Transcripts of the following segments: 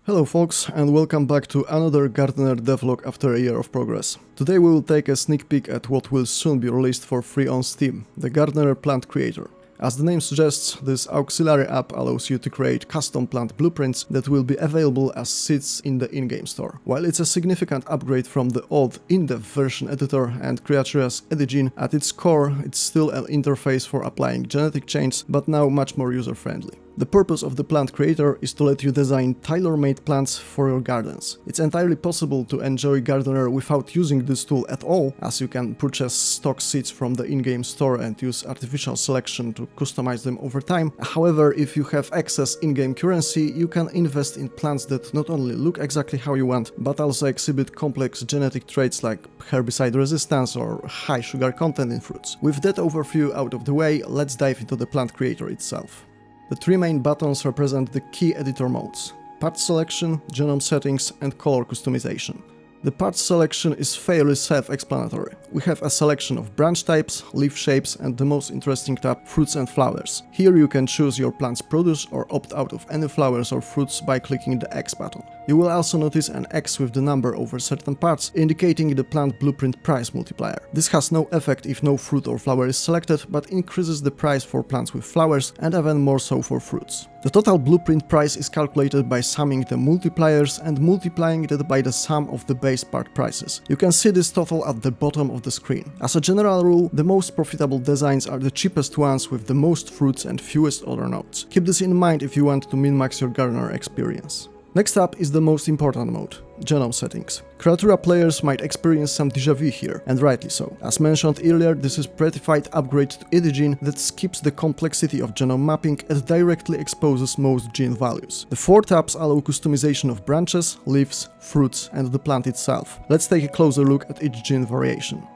Hello folks, and welcome back to another Gardener devlog after a year of progress. Today we will take a sneak peek at what will soon be released for free on Steam, the Gardener Plant Creator. As the name suggests, this auxiliary app allows you to create custom plant blueprints that will be available as seeds in the in-game store. While it's a significant upgrade from the old in-depth version editor and Creatura's Edigen, at its core it's still an interface for applying genetic change, but now much more user-friendly. The purpose of the Plant Creator is to let you design tailor-made plants for your gardens. It's entirely possible to enjoy Gardener without using this tool at all, as you can purchase stock seeds from the in-game store and use artificial selection to customize them over time. However, if you have excess in-game currency, you can invest in plants that not only look exactly how you want, but also exhibit complex genetic traits like herbicide resistance or high sugar content in fruits. With that overview out of the way, let's dive into the Plant Creator itself. The three main buttons represent the key editor modes: patch selection, genome settings, and color customization. The patch selection is fairly self-explanatory. We have a selection of branch types, leaf shapes, and the most interesting tab, fruits and flowers. Here you can choose your plant's produce or opt out of any flowers or fruits by clicking the X button. You will also notice an X with the number over certain parts, indicating the plant blueprint price multiplier. This has no effect if no fruit or flower is selected, but increases the price for plants with flowers and even more so for fruits. The total blueprint price is calculated by summing the multipliers and multiplying it by the sum of the base part prices. You can see this total at the bottom of the screen. As a general rule, the most profitable designs are the cheapest ones with the most fruits and fewest other nodes. Keep this in mind if you want to min-max your gardener experience. Next up is the most important mode, genome settings. Creatura players might experience some déjà vu here, and rightly so. As mentioned earlier, this is a prettified upgrade to Edigen that skips the complexity of genome mapping and directly exposes most gene values. The four tabs allow customization of branches, leaves, fruits, and the plant itself. Let's take a closer look at each gene variation.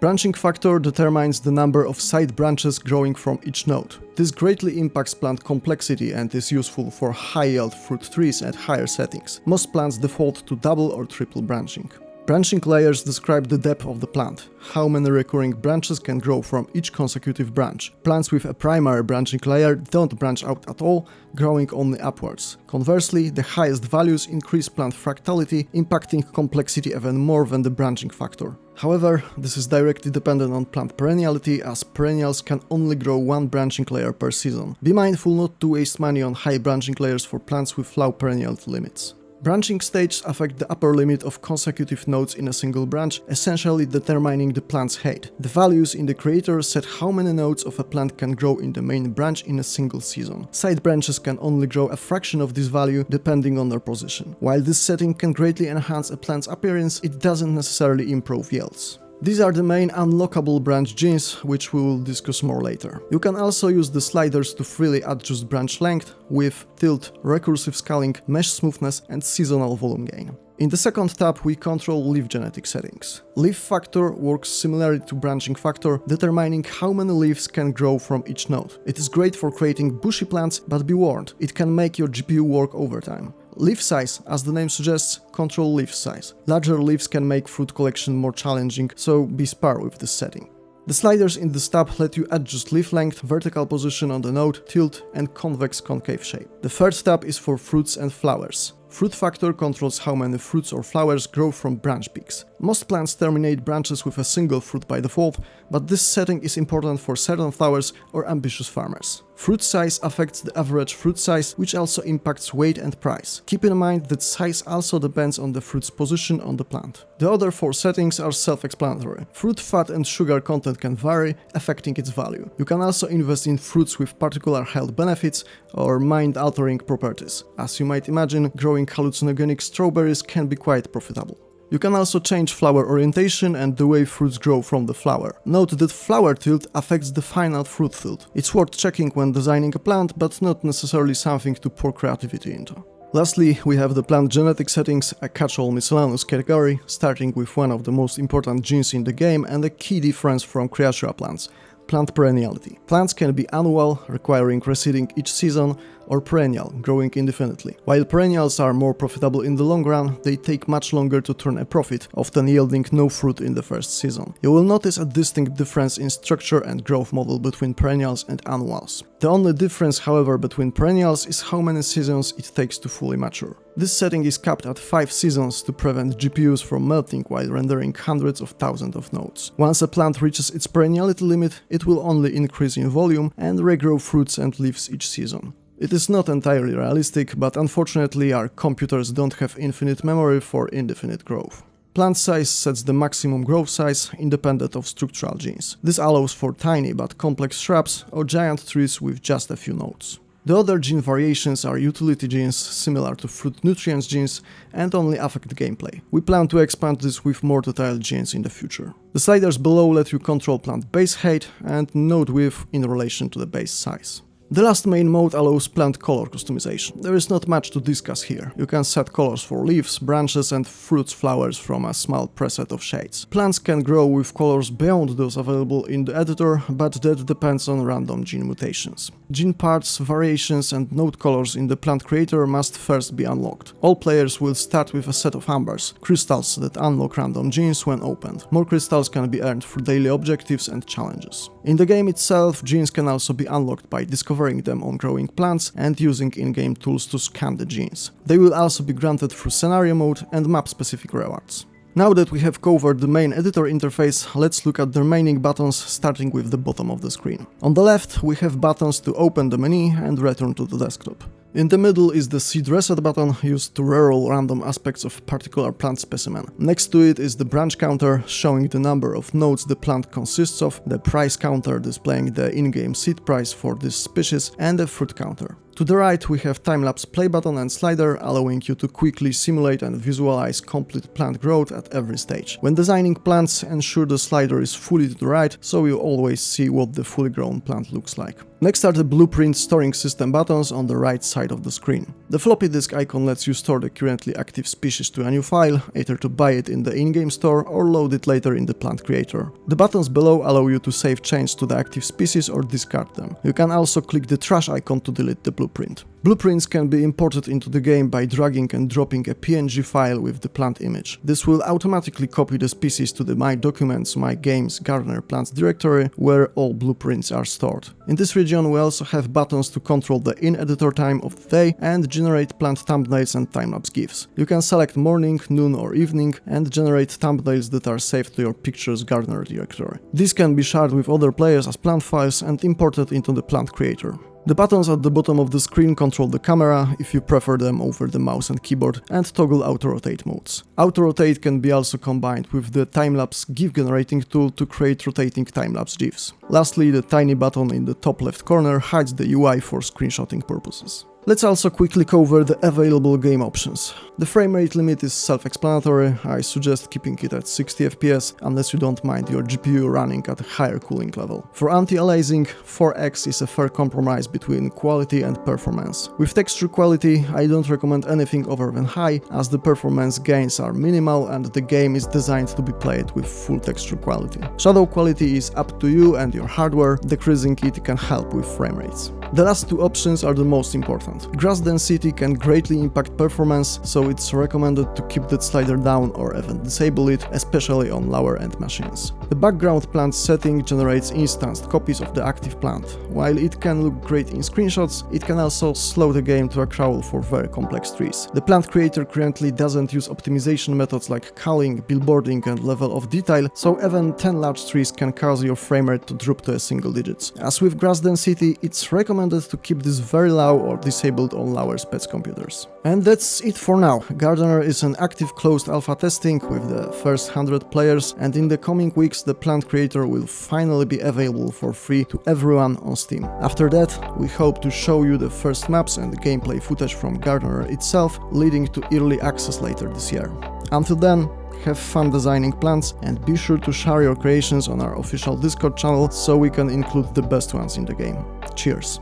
Branching factor determines the number of side branches growing from each node. This greatly impacts plant complexity and is useful for high-yield fruit trees at higher settings. Most plants default to double or triple branching. Branching layers describe the depth of the plant, how many recurring branches can grow from each consecutive branch. Plants with a primary branching layer don't branch out at all, growing only upwards. Conversely, the highest values increase plant fractality, impacting complexity even more than the branching factor. However, this is directly dependent on plant perenniality, as perennials can only grow one branching layer per season. Be mindful not to waste money on high branching layers for plants with low perenniality limits. Branching stages affect the upper limit of consecutive nodes in a single branch, essentially determining the plant's height. The values in the creator set how many nodes of a plant can grow in the main branch in a single season. Side branches can only grow a fraction of this value depending on their position. While this setting can greatly enhance a plant's appearance, it doesn't necessarily improve yields. These are the main unlockable branch genes, which we will discuss more later. You can also use the sliders to freely adjust branch length, width, tilt, recursive scaling, mesh smoothness, and seasonal volume gain. In the second tab, we control leaf genetic settings. Leaf factor works similarly to branching factor, determining how many leaves can grow from each node. It is great for creating bushy plants, but be warned, it can make your GPU work overtime. Leaf size, as the name suggests, control leaf size. Larger leaves can make fruit collection more challenging, so be spared with this setting. The sliders in this tab let you adjust leaf length, vertical position on the node, tilt, and convex-concave shape. The third tab is for fruits and flowers. Fruit factor controls how many fruits or flowers grow from branch peaks. Most plants terminate branches with a single fruit by default, but this setting is important for certain flowers or ambitious farmers. Fruit size affects the average fruit size, which also impacts weight and price. Keep in mind that size also depends on the fruit's position on the plant. The other four settings are self-explanatory. Fruit fat and sugar content can vary, affecting its value. You can also invest in fruits with particular health benefits or mind-altering properties. As you might imagine, growing hallucinogenic strawberries can be quite profitable. You can also change flower orientation and the way fruits grow from the flower. Note that flower tilt affects the final fruit tilt. It's worth checking when designing a plant, but not necessarily something to pour creativity into. Lastly, we have the plant genetic settings, a catch-all miscellaneous category, starting with one of the most important genes in the game and a key difference from Creatura plants: plant perenniality. Plants can be annual, requiring reseeding each season, or perennial, growing indefinitely. While perennials are more profitable in the long run, they take much longer to turn a profit, often yielding no fruit in the first season. You will notice a distinct difference in structure and growth model between perennials and annuals. The only difference, however, between perennials is how many seasons it takes to fully mature. This setting is capped at 5 seasons to prevent GPUs from melting while rendering hundreds of thousands of nodes. Once a plant reaches its perenniality limit, it will only increase in volume and regrow fruits and leaves each season. It is not entirely realistic, but unfortunately our computers don't have infinite memory for indefinite growth. Plant size sets the maximum growth size, independent of structural genes. This allows for tiny but complex shrubs or giant trees with just a few nodes. The other gene variations are utility genes, similar to fruit nutrients genes, and only affect gameplay. We plan to expand this with more detailed genes in the future. The sliders below let you control plant base height and node width in relation to the base size. The last main mode allows plant color customization. There is not much to discuss here. You can set colors for leaves, branches and fruits, flowers from a small preset of shades. Plants can grow with colors beyond those available in the editor, but that depends on random gene mutations. Gene parts, variations and node colors in the plant creator must first be unlocked. All players will start with a set of ambers, crystals that unlock random genes when opened. More crystals can be earned through daily objectives and challenges. In the game itself, genes can also be unlocked by discovering them on growing plants and using in-game tools to scan the genes. They will also be granted through scenario mode and map-specific rewards. Now that we have covered the main editor interface, let's look at the remaining buttons, starting with the bottom of the screen. On the left, we have buttons to open the menu and return to the desktop. In the middle is the seed reset button, used to reroll random aspects of particular plant specimen. Next to it is the branch counter, showing the number of nodes the plant consists of, the price counter displaying the in-game seed price for this species, and a fruit counter. To the right we have time-lapse play button and slider, allowing you to quickly simulate and visualize complete plant growth at every stage. When designing plants, ensure the slider is fully to the right, so you always see what the fully grown plant looks like. Next are the blueprint storing system buttons on the right side of the screen. The floppy disk icon lets you store the currently active species to a new file, either to buy it in the in-game store or load it later in the plant creator. The buttons below allow you to save change to the active species or discard them. You can also click the trash icon to delete the blueprint. Blueprints can be imported into the game by dragging and dropping a PNG file with the plant image. This will automatically copy the species to the My Documents, My Games, Gardener Plants directory, where all blueprints are stored. In this region we also have buttons to control the in-editor time of the day and generate plant thumbnails and time-lapse GIFs. You can select morning, noon or evening and generate thumbnails that are saved to your Pictures Gardener directory. These can be shared with other players as plant files and imported into the plant creator. The buttons at the bottom of the screen control the camera, if you prefer them over the mouse and keyboard, and toggle auto-rotate modes. Auto-rotate can be also combined with the time-lapse GIF generating tool to create rotating time-lapse GIFs. Lastly, the tiny button in the top left corner hides the UI for screenshotting purposes. Let's also quickly cover the available game options. The frame rate limit is self-explanatory. I suggest keeping it at 60 FPS unless you don't mind your GPU running at a higher cooling level. For anti-aliasing, 4x is a fair compromise between quality and performance. With texture quality, I don't recommend anything other than high, as the performance gains are minimal and the game is designed to be played with full texture quality. Shadow quality is up to you and your hardware, decreasing it can help with frame rates. The last two options are the most important. Grass density can greatly impact performance, so it's recommended to keep that slider down or even disable it, especially on lower-end machines. The background plant setting generates instanced copies of the active plant. While it can look great in screenshots, it can also slow the game to a crawl for very complex trees. The plant creator currently doesn't use optimization methods like culling, billboarding and level of detail, so even 10 large trees can cause your frame rate to drop to a single digits. As with grass density, it's recommended to keep this very low or disabled on lower specs computers. And that's it for now. Gardener is an active closed alpha testing with the first 100 players, and in the coming weeks the plant creator will finally be available for free to everyone on Steam. After that, we hope to show you the first maps and gameplay footage from Gardener itself, leading to early access later this year. Until then, have fun designing plants and be sure to share your creations on our official Discord channel so we can include the best ones in the game. Cheers!